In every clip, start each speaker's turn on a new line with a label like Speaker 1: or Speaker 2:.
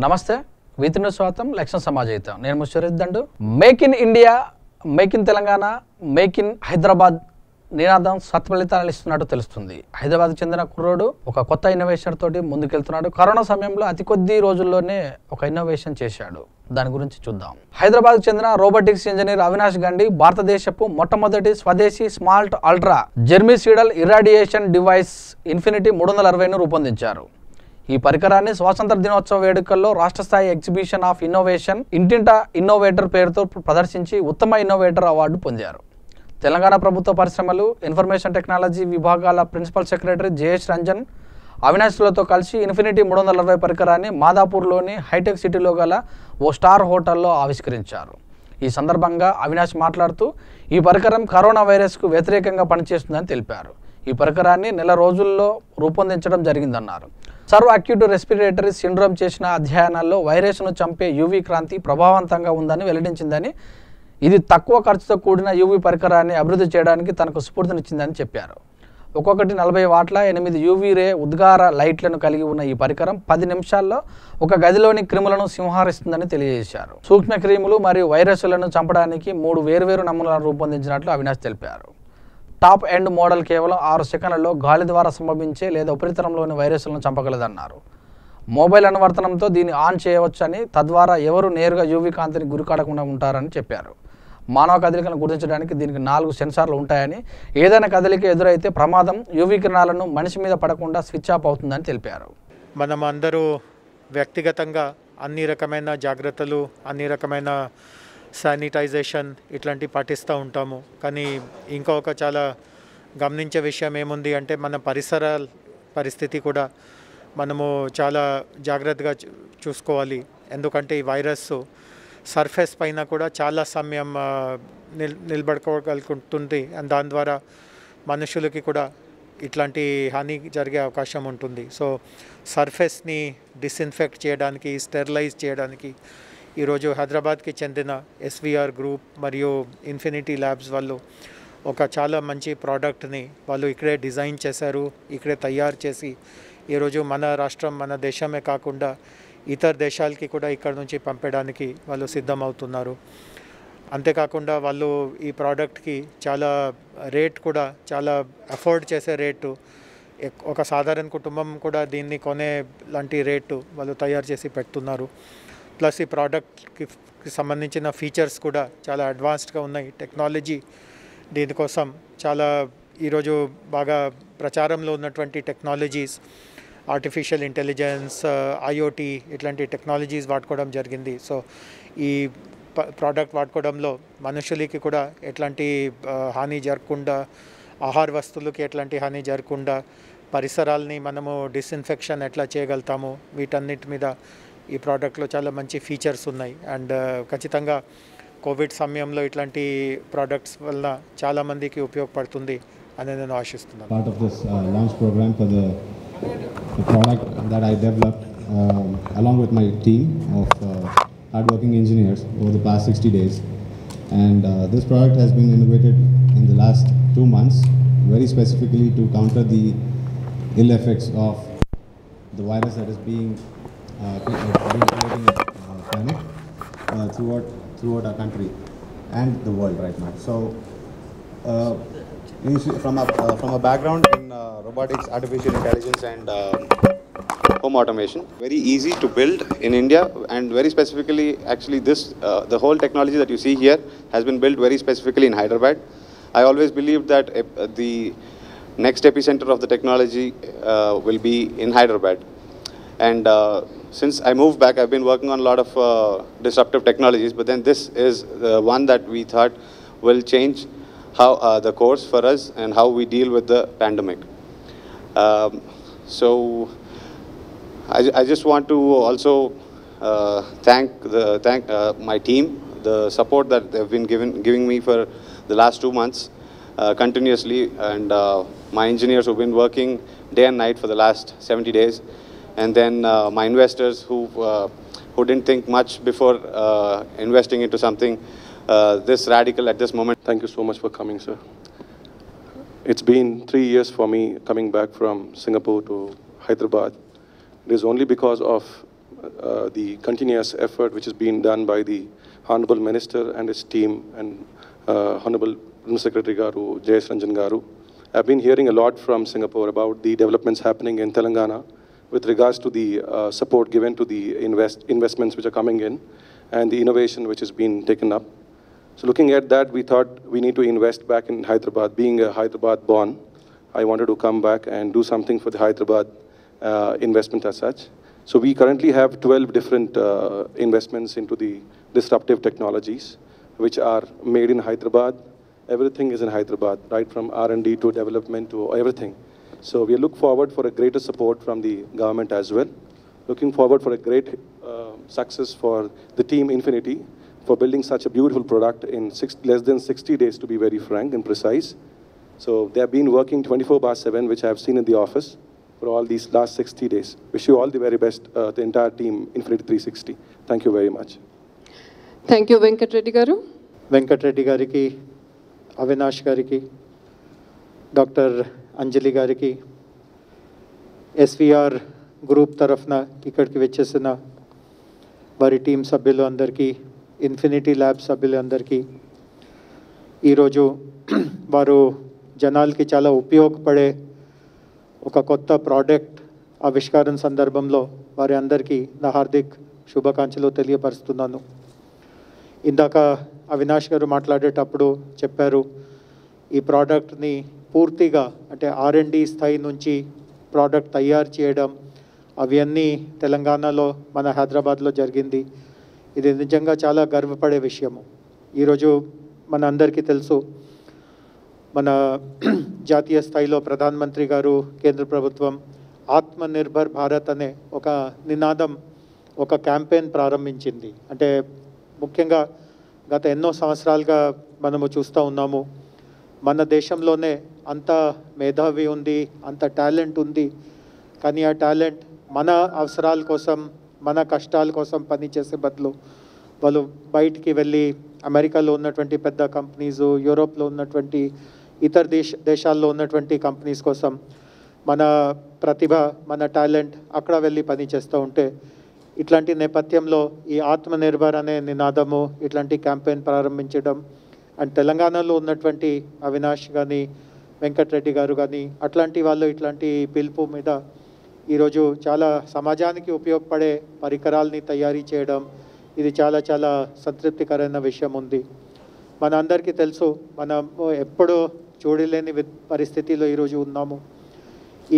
Speaker 1: నమస్తే వీతిని స్వాగతం లక్ష్యం సమాజయిత నేను ముషరిద్దండు make in India make in Telangana make in Hyderabad నినాదం సత్ఫలితాలు ఇస్తున్నట్టు తెలుస్తుంది. హైదరాబాద్కు చెందిన కుర్రోడు ఒక కొత్త ఇన్నోవేషన్ తోటి ముందుకెళ్తున్నాడు. కరోనా సమయంలో అతి కొద్ది రోజుల్లోనే ఒక ఇన్నోవేషన్ చేశాడు. దాని గురించి చూద్దాం. హైదరాబాద్కు చెందిన రోబోటిక్స్ ఇంజనీర్ అవినాష్ గండి భారతదేశపు మొట్టమొదటి స్వదేశీ smart ultra germicidal irradiation device infinity 360ను రూపొందించారు. ఈ పరికరాన్ని స్వాతంత్ర దినోత్సవ వేడుకల్లో రాష్ట్ర స్థాయి ఎగ్జిబిషన్ ఆఫ్ ఇన్నోవేషన్ ఇంటింటా ఇన్నోవేటర్ పేరుతో ప్రదర్శించి ఉత్తమ ఇన్నోవేటర్ అవార్డు పొందారు. తెలంగాణ ప్రభుత్వ పరిశ్రమలు ఇన్ఫర్మేషన్ టెక్నాలజీ విభాగాల ప్రిన్సిపల్ సెక్రటరీ జయేష్ రంజన్ అవినాష్లతో కలిసి ఇన్ఫినిటీ 360 పరికరాన్ని మాదాపూర్లోని హైటెక్ సిటీలో గల ఓ స్టార్ హోటల్లో ఆవిష్కరించారు. ఈ సందర్భంగా అవినాష్ మాట్లాడుతూ ఈ పరికరం కరోనా వైరస్కు వ్యతిరేకంగా పనిచేస్తుందని తెలిపారు. ఈ పరికరాన్ని నెల రోజుల్లో రూపొందించడం జరిగిందన్నారు. సర్వ్ అక్యూట్ రెస్పిరేటరీ సిండ్రోమ్ చేసిన అధ్యయనాల్లో వైరస్ను చంపే యూవీ క్రాంతి ప్రభావవంతంగా ఉందని వెల్లడించిందని, ఇది తక్కువ ఖర్చుతో కూడిన యూవీ పరికరాన్ని అభివృద్ధి చేయడానికి తనకు స్ఫూర్తినిచ్చిందని చెప్పారు. ఒక్కొక్కటి 40 వాట్ల 8 యూవీ రే ఉద్గార లైట్లను కలిగి ఉన్న ఈ పరికరం 10 నిమిషాల్లో ఒక గదిలోని క్రిములను సంహరిస్తుందని తెలియజేశారు. సూక్ష్మ క్రిములు మరియు వైరస్లను చంపడానికి 3 వేర్వేరు నమూనాలను రూపొందించినట్లు అవినాష్ తెలిపారు. టాప్ ఎండ్ మోడల్ కేవలం 6 సెకన్లలో గాలి ద్వారా సంభవించే లేదా ఉపరితలంలోని వైరస్లను చంపగలదన్నారు. మొబైల్ అనువర్తనంతో దీన్ని ఆన్ చేయవచ్చని, తద్వారా ఎవరు నేరుగా యూవీ కాంతిని గురికాడకుండా ఉంటారని చెప్పారు. మానవ కదలికలను గుర్తించడానికి దీనికి 4 సెన్సార్లు ఉంటాయని, ఏదైనా కదలిక ఎదురైతే ప్రమాదం యూవీ కిరణాలను మనిషి మీద పడకుండా స్విచ్ ఆఫ్ అవుతుందని తెలిపారు.
Speaker 2: మనం అందరూ వ్యక్తిగతంగా అన్ని రకమైన జాగ్రత్తలు, అన్ని రకమైన శానిటైజేషన్ ఇట్లాంటివి పాటిస్తూ ఉంటాము. కానీ ఇంకొక చాలా గమనించే విషయం ఏముంది అంటే, మన పరిసరాల పరిస్థితి కూడా మనము చాలా జాగ్రత్తగా చూసుకోవాలి. ఎందుకంటే ఈ వైరస్ సర్ఫేస్ పైన కూడా చాలా సమయం నిలబడుకోగలుగుతుంది. అండ్ దాని ద్వారా మనుషులకి కూడా ఇట్లాంటి హాని జరిగే అవకాశం ఉంటుంది. సో సర్ఫేస్ని డిస్ఇన్ఫెక్ట్ చేయడానికి, స్టెరిలైజ్ చేయడానికి ఈరోజు హైదరాబాద్కి చెందిన ఎస్విఆర్ గ్రూప్ మరియు ఇన్ఫినిటీ ల్యాబ్స్ వాళ్ళు ఒక చాలా మంచి ప్రోడక్ట్ని వాళ్ళు ఇక్కడే డిజైన్ చేశారు, ఇక్కడే తయారు చేసి ఈరోజు మన రాష్ట్రం, మన దేశమే కాకుండా ఇతర దేశాలకి కూడా ఇక్కడ నుంచి పంపడానికి వాళ్ళు సిద్ధమవుతున్నారు. అంతేకాకుండా వాళ్ళు ఈ ప్రోడక్ట్కి చాలా రేట్ కూడా చాలా అఫోర్డ్ చేసే రేటు, ఒక సాధారణ కుటుంబం కూడా దీన్ని కొనే లాంటి రేటు వాళ్ళు తయారు చేసి పెడుతున్నారు. ప్లస్ ఈ ప్రోడక్ట్కి సంబంధించిన ఫీచర్స్ కూడా చాలా అడ్వాన్స్డ్గా ఉన్నాయి. టెక్నాలజీ దీనికోసం చాలా ఈరోజు బాగా ప్రచారంలో ఉన్నటువంటి టెక్నాలజీస్, ఆర్టిఫిషియల్ ఇంటెలిజెన్స్, ఐఓటీ ఇట్లాంటి టెక్నాలజీస్ వాడుకోవడం జరిగింది. సో ఈ ప్రోడక్ట్ వాడుకోవడంలో మనుషులకి కూడా ఎట్లాంటి హాని జరగకుండా, ఆహార వస్తువులకి ఎట్లాంటి హాని జరగకుండా, పరిసరాలని మనము డిస్ఇన్ఫెక్షన్ ఎట్లా చేయగలుగుతాము, వీటన్నిటి మీద ఈ ప్రోడక్ట్లో చాలా మంచి ఫీచర్స్ ఉన్నాయి. అండ్ ఖచ్చితంగా కోవిడ్ సమయంలో ఇట్లాంటి ప్రోడక్ట్స్ వల్ల చాలా మందికి ఉపయోగపడుతుంది అని నేను ఆశిస్తున్నాను.
Speaker 3: Part of this launch program for the product that I developed along with my team of hardworking engineers over the past 60 days, and this product has been innovated in the last 2 months very specifically to counter the ill effects of the virus that is being creating a panic throughout our country and the world right now. So from a background in robotics, artificial intelligence and home automation, very easy to build in India, and very specifically actually the whole technology that you see here has been built very specifically in Hyderabad. I always believed that the next epicenter of the technology will be in Hyderabad, and since I moved back, I've been working on a lot of disruptive technologies, but then this is the one that we thought will change how the course for us and how we deal with the pandemic. So I just want to also thank my team, the support that they've been giving me for the last 2 months continuously, and my engineers who've been working day and night for the last 70 days. And then my investors who didn't think much before investing into something this radical at this moment.
Speaker 4: Thank you so much for coming, sir. It's been 3 years for me coming back from Singapore to Hyderabad. It is only because of the continuous effort which is being done by the Honorable Minister and his team and Honorable Secretary Garu, J.S. Ranjan Garu. I've been hearing a lot from Singapore about the developments happening in Telangana with regards to the support given to the investments which are coming in and the innovation which is being taken up. So looking at that, we thought we need to invest back in Hyderabad. Being a Hyderabad born, I wanted to come back and do something for the Hyderabad investment as such. So we currently have 12 different investments into the disruptive technologies, which are made in Hyderabad. Everything is in Hyderabad, right from R&D to development to everything. So we look forward for a greater support from the government as well. Looking forward for a great success for the team Infinity for building such a beautiful product in less than 60 days, to be very frank and precise. So they have been working 24/7, which I have seen in the office for all these last 60 days. Wish you all the very best, the entire team Infinity 360. Thank you very much.
Speaker 5: Thank you, Venkat Reddy Garu.
Speaker 2: Venkat Reddy గారికి, అవినాష్ గారికి, doctor అంజలి గారికి, SVR group తరఫున ఇక్కడికి వచ్చేసిన వారి team సభ్యులు అందరికీ, infinity lab సభ్యులు అందరికీ, ఈరోజు వారు జనాలకి చాలా ఉపయోగపడే ఒక కొత్త ప్రోడక్ట్ ఆవిష్కారం సందర్భంలో వారి అందరికీ నా హార్దిక్ శుభాకాంక్షలు తెలియపరుస్తున్నాను. ఇందాక అవినాష్ గారు మాట్లాడేటప్పుడు చెప్పారు, ఈ ప్రోడక్ట్ని పూర్తిగా అంటే R&D స్థాయి నుంచి ప్రోడక్ట్ తయారు చేయడం అవన్నీ తెలంగాణలో మన హైదరాబాద్లో జరిగింది. ఇది నిజంగా చాలా గర్వపడే విషయము. ఈరోజు మన అందరికీ తెలుసు, మన జాతీయ స్థాయిలో ప్రధానమంత్రి గారు, కేంద్ర ప్రభుత్వం ఆత్మనిర్భర్ భారత్ అనే ఒక నినాదం, ఒక క్యాంపెయిన్ ప్రారంభించింది. అంటే ముఖ్యంగా గత ఎన్నో సంవత్సరాలుగా మనము చూస్తూ ఉన్నాము, మన దేశంలోనే అంత మేధావి ఉంది, అంత టాలెంట్ ఉంది, కానీ ఆ టాలెంట్ మన అవసరాల కోసం, మన కష్టాల కోసం పనిచేసే బదులు వాళ్ళు బయటికి వెళ్ళి అమెరికాలో ఉన్నటువంటి పెద్ద కంపెనీసు, యూరోప్లో ఉన్నటువంటి ఇతర దేశాల్లో ఉన్నటువంటి కంపెనీస్ కోసం మన ప్రతిభ, మన టాలెంట్ అక్కడ వెళ్ళి పని చేస్తూ ఉంటే, ఇట్లాంటి నేపథ్యంలో ఈ ఆత్మనిర్భర్ అనే నినాదము, ఇట్లాంటి క్యాంపెయిన్ ప్రారంభించడం అండ్ తెలంగాణలో ఉన్నటువంటి అవినాష్ కానీ, వెంకట్ రెడ్డి గారు కానీ అట్లాంటి వాళ్ళు ఇట్లాంటి పిలుపు మీద ఈరోజు చాలా సమాజానికి ఉపయోగపడే పరికరాలని తయారీ చేయడం, ఇది చాలా చాలా సంతృప్తికరమైన విషయం ఉంది. మన అందరికీ తెలుసు, మనం ఎప్పుడూ చూడలేని పరిస్థితిలో ఈరోజు ఉన్నాము.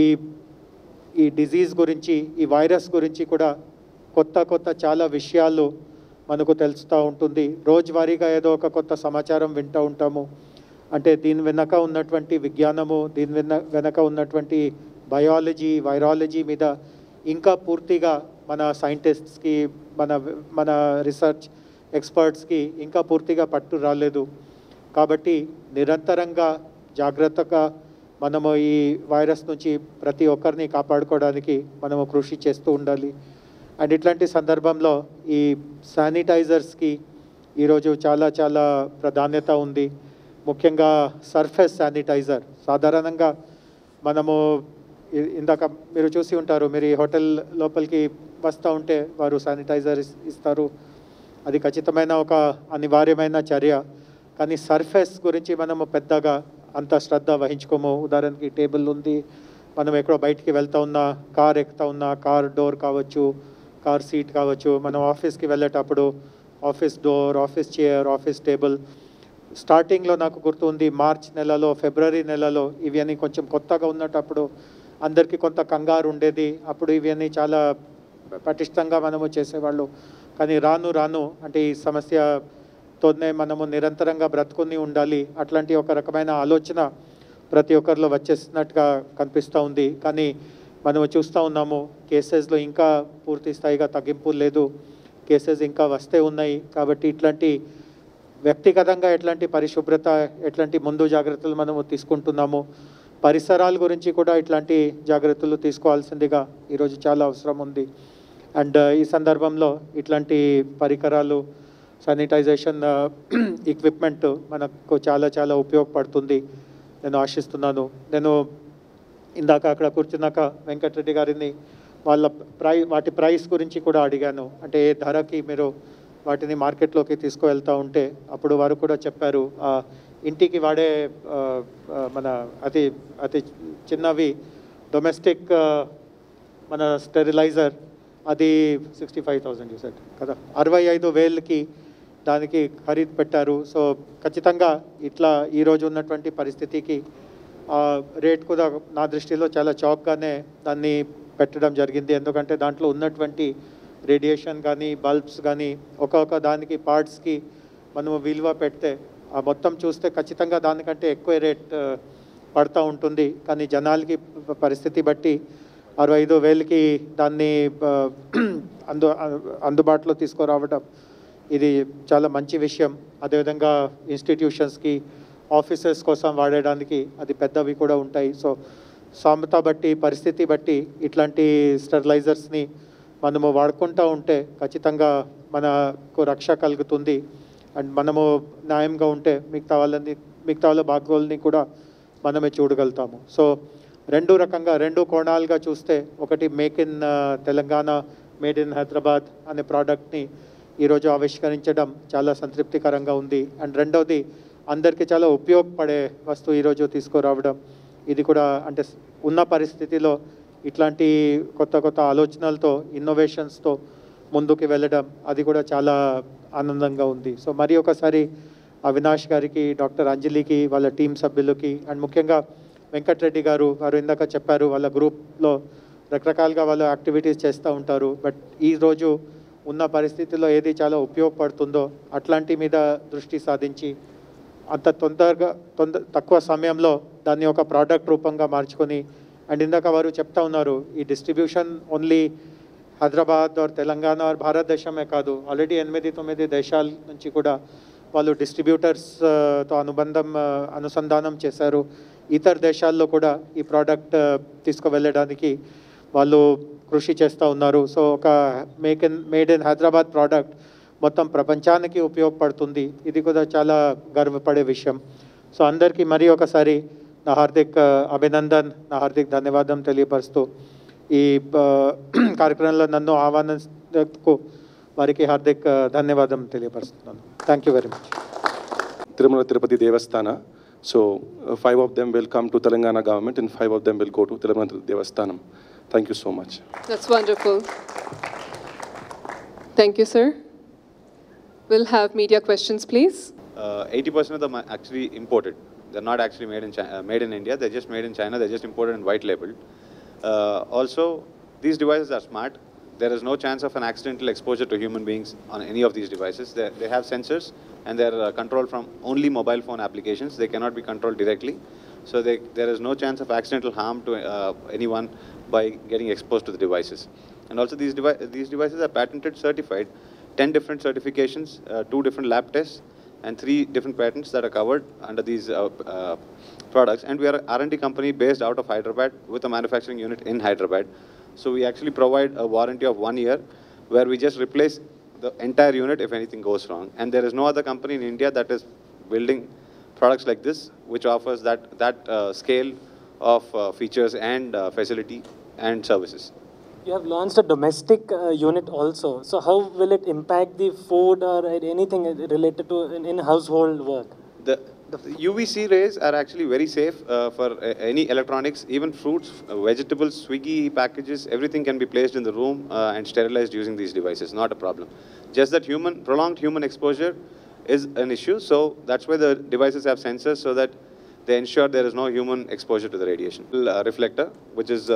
Speaker 2: ఈ డిజీజ్ గురించి, ఈ వైరస్ గురించి కూడా కొత్త చాలా విషయాలు మనకు తెలుస్తూ ఉంటుంది. రోజువారీగా ఏదో ఒక కొత్త సమాచారం వింటూ ఉంటాము. అంటే దీని వెనక ఉన్నటువంటి విజ్ఞానము, దీని వెనక ఉన్నటువంటి బయాలజీ, వైరాలజీ మీద ఇంకా పూర్తిగా మన సైంటిస్ట్స్కి, మన రీసెర్చ్ ఎక్స్పర్ట్స్కి ఇంకా పూర్తిగా పట్టు రాలేదు. కాబట్టి నిరంతరంగా జాగ్రత్తగా మనము ఈ వైరస్ నుంచి ప్రతి ఒక్కరిని కాపాడుకోవడానికి మనము కృషి చేస్తూ ఉండాలి. అండ్ ఇట్లాంటి సందర్భంలో ఈ శానిటైజర్స్కి ఈరోజు చాలా చాలా ప్రాధాన్యత ఉంది. ముఖ్యంగా సర్ఫేస్ శానిటైజర్. సాధారణంగా మనము ఇందాక మీరు చూసి ఉంటారు, మీరు ఈ హోటల్ లోపలికి వస్తూ ఉంటే వారు శానిటైజర్ ఇస్తారు. అది ఖచ్చితమైన ఒక అనివార్యమైన చర్య. కానీ సర్ఫేస్ గురించి మనము పెద్దగా అంత శ్రద్ధ వహించుకోము. ఉదాహరణకి టేబుల్ ఉంది, మనం ఎక్కడో బయటికి వెళ్తూ ఉన్నా, కార్ ఎక్కుతూ ఉన్నా, కార్ డోర్ కావచ్చు, కార్ సీట్ కావచ్చు, మనం ఆఫీస్కి వెళ్ళేటప్పుడు office door, office chair, office table. స్టార్టింగ్లో నాకు గుర్తుంది, మార్చ్ నెలలో, ఫిబ్రవరి నెలలో ఇవన్నీ కొంచెం కొత్తగా ఉన్నప్పుడు అందరికీ కొంత కంగారు ఉండేది. అప్పుడు ఇవన్నీ చాలా పటిష్టంగా మనము చేసేవాళ్ళు. కానీ రాను రాను అంటే ఈ సమస్యతోనే మనము నిరంతరంగా బ్రతుకుని ఉండాలి, అట్లాంటి ఒక రకమైన ఆలోచన ప్రతి ఒక్కరిలో వచ్చేసినట్టుగా కనిపిస్తూ ఉంది. కానీ మనము చూస్తూ ఉన్నాము, కేసెస్లో ఇంకా పూర్తి స్థాయిగా తగ్గింపు లేదు, కేసెస్ ఇంకా వస్తే ఉన్నాయి. కాబట్టి ఇట్లాంటి వ్యక్తిగతంగా ఎట్లాంటి పరిశుభ్రత, ఎట్లాంటి ముందు జాగ్రత్తలు మనము తీసుకుంటున్నాము, పరిసరాల గురించి కూడా ఇట్లాంటి జాగ్రత్తలు తీసుకోవాల్సిందిగా ఈరోజు చాలా అవసరం ఉంది. అండ్ ఈ సందర్భంలో ఇట్లాంటి పరికరాలు, శానిటైజేషన్ ఎక్విప్మెంట్ మనకు చాలా చాలా ఉపయోగపడుతుంది నేను ఆశిస్తున్నాను. నేను ఇందాక అక్కడ కూర్చున్నాక వెంకటరెడ్డి గారిని వాటి ప్రైస్ గురించి కూడా అడిగాను. అంటే ఏ ధరకి మీరు వాటిని మార్కెట్లోకి తీసుకువెళ్తూ ఉంటే అప్పుడు వారు కూడా చెప్పారు ఇంటికి వాడే మన అతి అతి చిన్నవి డొమెస్టిక్ మన స్టెరిలైజర్ అది 65,000 చూసారు కదా, 65,000కి దానికి ఖరీదు పెట్టారు. సో ఖచ్చితంగా ఇట్లా ఈరోజు ఉన్నటువంటి పరిస్థితికి రేట్ కూడా నా దృష్టిలో చాలా చౌకగానే దాన్ని పెట్టడం జరిగింది. ఎందుకంటే దాంట్లో ఉన్నటువంటి రేడియేషన్ కానీ బల్బ్స్ కానీ ఒక్కొక్క దానికి పార్ట్స్కి మనము విలువ పెడితే మొత్తం చూస్తే ఖచ్చితంగా దానికంటే ఎక్కువ రేట్ పడుతూ ఉంటుంది. కానీ జనాలకి పరిస్థితి బట్టి 65,000కి దాన్ని అందుబాటులో తీసుకురావడం ఇది చాలా మంచి విషయం. అదేవిధంగా ఇన్స్టిట్యూషన్స్కి ఆఫీసెస్ కోసం వాడడానికి అది పెద్దవి కూడా ఉంటాయి. సో సామెత బట్టి పరిస్థితి బట్టి ఇట్లాంటి స్టెరిలైజర్స్ని మనము వాడుకుంటూ ఉంటే ఖచ్చితంగా మనకు రక్ష కలుగుతుంది. అండ్ మనము న్యాయంగా ఉంటే మిగతా వాళ్ళ బాగోల్ని కూడా మనమే చూడగలుగుతాము. సో రెండు కోణాలుగా చూస్తే ఒకటి make in Telangana, made in Hyderabad అనే ప్రోడక్ట్ని ఈరోజు ఆవిష్కరించడం చాలా సంతృప్తికరంగా ఉంది. అండ్ రెండవది అందరికీ చాలా ఉపయోగపడే వస్తువు ఈరోజు తీసుకురావడం ఇది కూడా అంటే ఉన్న పరిస్థితిలో ఇట్లాంటి కొత్త ఆలోచనలతో ఇన్నోవేషన్స్తో ముందుకు వెళ్ళడం అది కూడా చాలా ఆనందంగా ఉంది. సో మరి ఒకసారి అవినాష్ గారికి, డాక్టర్ అంజలికి, వాళ్ళ టీం సభ్యులకి అండ్ ముఖ్యంగా వెంకటరెడ్డి గారు ఇందాక చెప్పారు వాళ్ళ గ్రూప్లో రకరకాలుగా వాళ్ళు యాక్టివిటీస్ చేస్తూ ఉంటారు. బట్ ఈరోజు ఉన్న పరిస్థితిలో ఏది చాలా ఉపయోగపడుతుందో అట్లాంటి మీద దృష్టి సాధించి అంత తక్కువ సమయంలో దాన్ని ఒక ప్రోడక్ట్ రూపంగా మార్చుకొని అండ్ ఇందాక వారు చెప్తా ఉన్నారు ఈ distribution only Hyderabad or Telangana or భారతదేశమే కాదు, ఆల్రెడీ 8-9 దేశాల నుంచి కూడా వాళ్ళు డిస్ట్రిబ్యూటర్స్తో అనుసంధానం చేశారు. ఇతర దేశాల్లో కూడా ఈ ప్రోడక్ట్ తీసుకువెళ్ళడానికి వాళ్ళు కృషి చేస్తూ ఉన్నారు. సో ఒక మేడ్ ఇన్ హైదరాబాద్ ప్రోడక్ట్ మొత్తం ప్రపంచానికి ఉపయోగపడుతుంది. ఇది కూడా చాలా గర్వపడే విషయం. సో అందరికీ మరి ఒకసారి నా హార్దిక్ అభినందన్, నా హార్దిక్ ధన్యవాదం తెలియపరుస్తూ ఈ కార్యక్రమంలో నన్ను ఆహ్వానించేందుకు వారికి హార్దిక్ ధన్యవాదం తెలియపరుస్తున్నాను. Thank you very much.
Speaker 4: Tirumala Tirupati Devasthana. So 5 of them will come to Telangana government and 5 of them will go to Tirumala Devasthanam. Thank you so much.
Speaker 5: That's wonderful. Thank you, sir. We'll have media questions, please.
Speaker 3: 80% of them are actually imported. They're not actually made in India. They're just made in China. They're just imported and white labeled. Also, these devices are smart. There is no chance of an accidental exposure to human beings on any of these devices. They have sensors and they're controlled from only mobile phone applications. They cannot be controlled directly. So there is no chance of accidental harm to anyone by getting exposed to the devices. And also these devices are patented, certified, 10 different certifications, 2 different lab tests, and 3 different patents that are covered under these products. And we are an R&D company based out of Hyderabad with a manufacturing unit in Hyderabad. So we actually provide a warranty of 1 year where we just replace the entire unit if anything goes wrong. And there is no other company in India that is building products like this, which offers that scale of features and facility and services.
Speaker 6: You have launched a domestic unit also. So how will it impact the food or anything related to in household work?
Speaker 3: The UVC rays are actually very safe for any electronics, even fruits, vegetables, Swiggy packages, everything can be placed in the room and sterilized using these devices, not a problem. Just that prolonged human exposure is an issue, so that's why the devices have sensors so that they ensure there is no human exposure to the radiation. Reflector, which is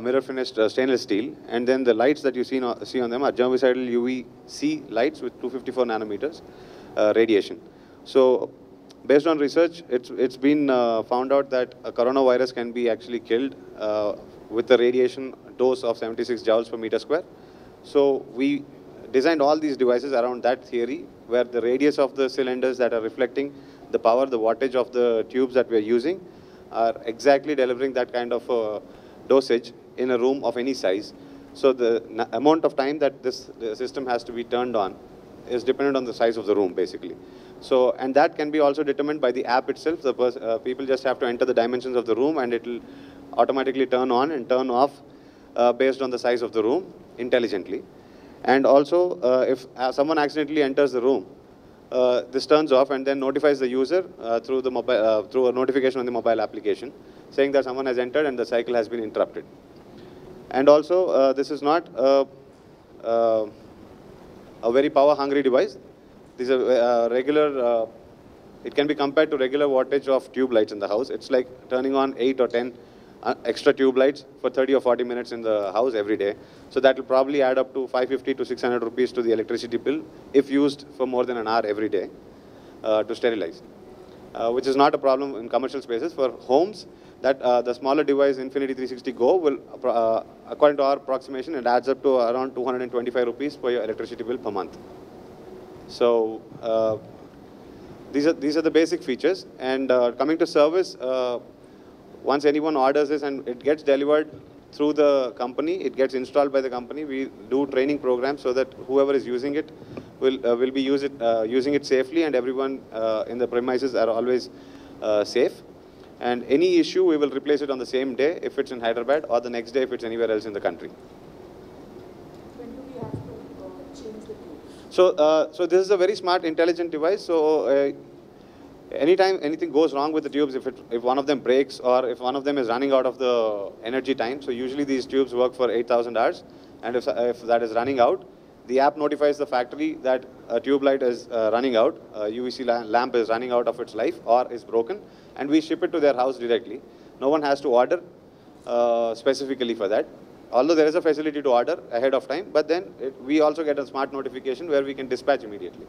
Speaker 3: mirror finished stainless steel, and then the lights that you see on them are germicidal UVC lights with 254 nanometers radiation. So based on research, it's been found out that a coronavirus can be actually killed with a radiation dose of 76 joules per meter square. So we designed all these devices around that theory, where the radius of the cylinders that are reflecting the power, the wattage of the tubes that we are using are exactly delivering that kind of dosage in a room of any size. So the amount of time that the system has to be turned on is dependent on the size of the room, basically. So, and that can be also determined by the app itself. People just have to enter the dimensions of the room and it will automatically turn on and turn off based on the size of the room intelligently. And also, if someone accidentally enters the room, this turns off and then notifies the user through the mobile, through a notification on the mobile application, saying that someone has entered and the cycle has been interrupted. And also, this is not a very power-hungry device. This is a regular. It can be compared to regular wattage of tube lights in the house. It's like turning on 8 or 10 extra tube lights for 30 or 40 minutes in the house every day. So that will probably add up to 550 to 600 rupees to the electricity bill if used for more than an hour every day to sterilize, which is not a problem in commercial spaces. For homes, that the smaller device, Infinity 360 Go, will, according to our approximation, it adds up to around 225 rupees per your electricity bill per month. So these are the basic features. And coming to service, once anyone orders this and it gets delivered through the company, it gets installed by the company. We do training programs so that whoever is using it will be using it safely, and everyone in the premises are always safe. And any issue, we will replace it on the same day if it's in Hyderabad, or the next day if it's anywhere else in the country.
Speaker 7: When do we have to change the tube?
Speaker 3: So this is a very smart, intelligent device. So anytime anything goes wrong with the tubes, if one of them breaks or if one of them is running out of the energy time, so usually these tubes work for 8,000 hours, and if that is running out, the app notifies the factory that a tube light is running out, UVC lamp is running out of its life or is broken, and we ship it to their house directly. No one has to order specifically for that. Although there is a facility to order ahead of time, but then we also get a smart notification where we can dispatch immediately.